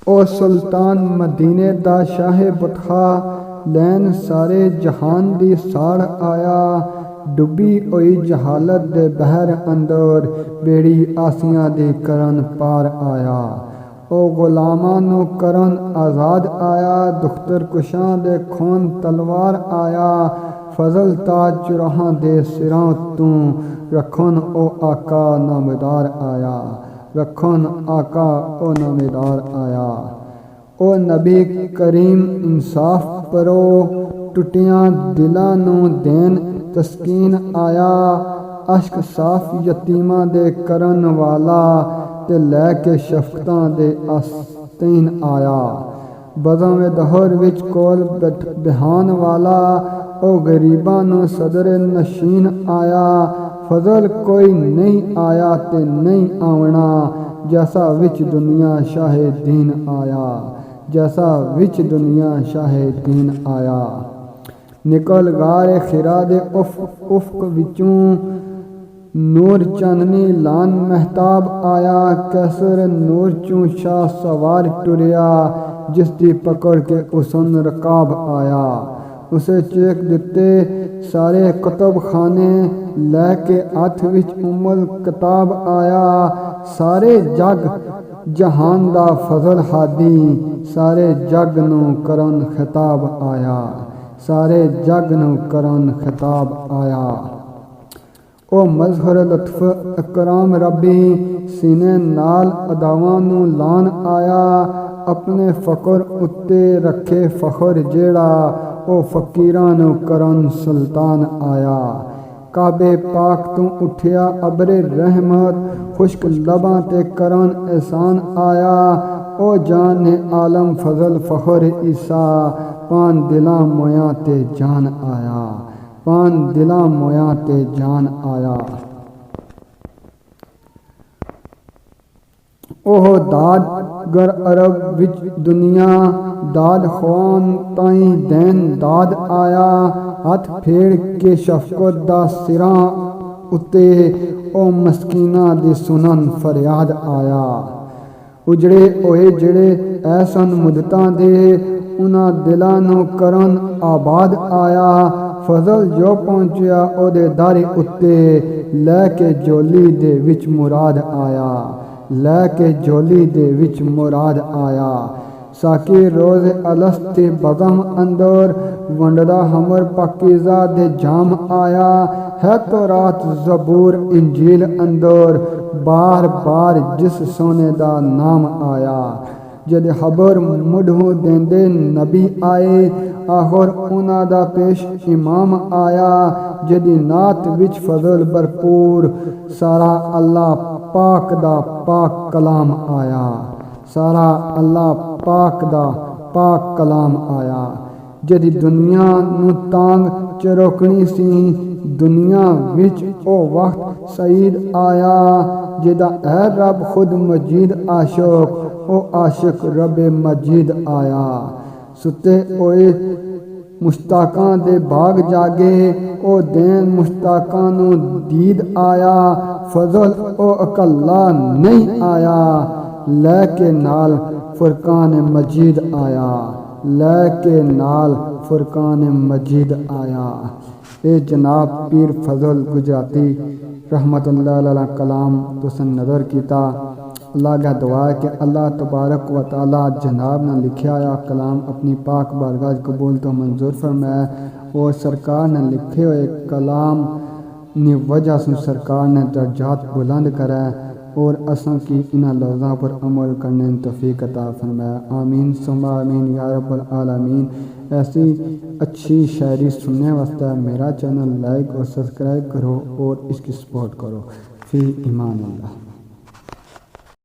او سلطان مدینے دا شاہ بطخا لین سارے جہان دی ساڑ آیا ڈبی ہوئی جہالت دے بحر اندر بیڑی آسیاں دی کرن پار آیا او غلاماں نو کرن آزاد آیا دختر کشاں دے خون تلوار آیا فضل تاج چراہاں دے سراں تو رکھن او آقا نامدار آیا رکھن آقا او نامدار آیا او نبی کریم انصاف پرو ٹٹیاں دلاں نو دین تسکین آیا اشک صاف یتیماں دے کرن والا تے لے کے شفقتاں دے آستین آیا بزم دہر وچ کول بہان والا او غریباں نو صدر نشین آیا فضل کوئی نہیں آیا تے نہیں آونا جیسا وچ دنیا شاہ دین آیا جیسا وچ دنیا شاہ دین آیا نکل غار خرا دے افق وچوں نور چاندنی لان مہتاب آیا کیسر نور چوں شاہ سوار ٹریا جس دی پکڑ کے اسن رکاب آیا اسے چیک دتے سارے کتب خانے لے کے ہاتھ وچ کتاب آیا سارے جگ جہان دا فضل ہادی سارے جگ نو کرن خطاب آیا سارے جگ نو کرن خطاب آیا او مظہر لطف اکرام ربی سینے نال اداواں نو لان آیا اپنے فقر اتے رکھے فخر جیڑا او فقیراں نو کرن سلطان آیا کعبے پاک تو اٹھیا ابر رحمت خشک لباں تے کرن احسان آیا او جان عالم فضل فخر عیسیٰ پان دلاں مویاں تے جان آیا پان دلاں مویاں تے جان آیا اوہ داد گر عرب وچ دنیا داد خوان تائیں دین داد آیا ہاتھ پھیڑ کے شفقت دا سراں اتے او مسکیناں دی سنن فریاد آیا اجڑے اوئے جڑے ایسن مدتاں دے انہاں دلاں نو کرن آباد آیا فضل جو پہنچیا او دے داری اتے لے کے جولی دے وچ مراد آیا لے کے جولی دے وچ مراد آیا ساکی روز الست بزم اندر ونڈدا ہمر پاکیزہ دے جام آیا ہے تو رات زبور انجیل اندر بار بار جس سونے دا نام آیا جد خبر مڈھو دیندے نبی آئے آخر اونا دا پیش امام آیا جدی نات وچ فضل برپور سارا اللہ پاک دا پاک کلام آیا سارا اللہ پاک دا پاک کلام آیا جدی دنیا نو تانگ چروکنی سی دنیا وچ او وقت سعید آیا جدا اے رب خود مجید عاشق او عاشق رب مجید آیا ستے اوئے مشتاقاں دے باغ جاگے او دین مشتاقاں نو دید آیا فضل او اکلا نہیں آیا لے کے نال فرقان مجید آیا لے کے نال فرقان مجید آیا اے جناب پیر فضل گجراتی رحمت اللہ علیہ کلام تسن نظر کیتا اللہ کا دعا ہے کہ اللہ تبارک و تعالی جناب نے لکھیا یا کلام اپنی پاک بارگاہ قبول تو منظور فرمائے اور سرکار نے لکھے ہوئے کلام نی وجہ سے سرکار نے درجات بلند کرے اور اساں کی انہاں لفظاں پر عمل کرنے توفیق عطا فرمائے آمین ثم آمین یا رب العالمین ایسی اچھی شاعری سننے واسطے میرا چینل لائک اور سبسکرائب کرو اور اس کی سپورٹ کرو فی ایمان اللہ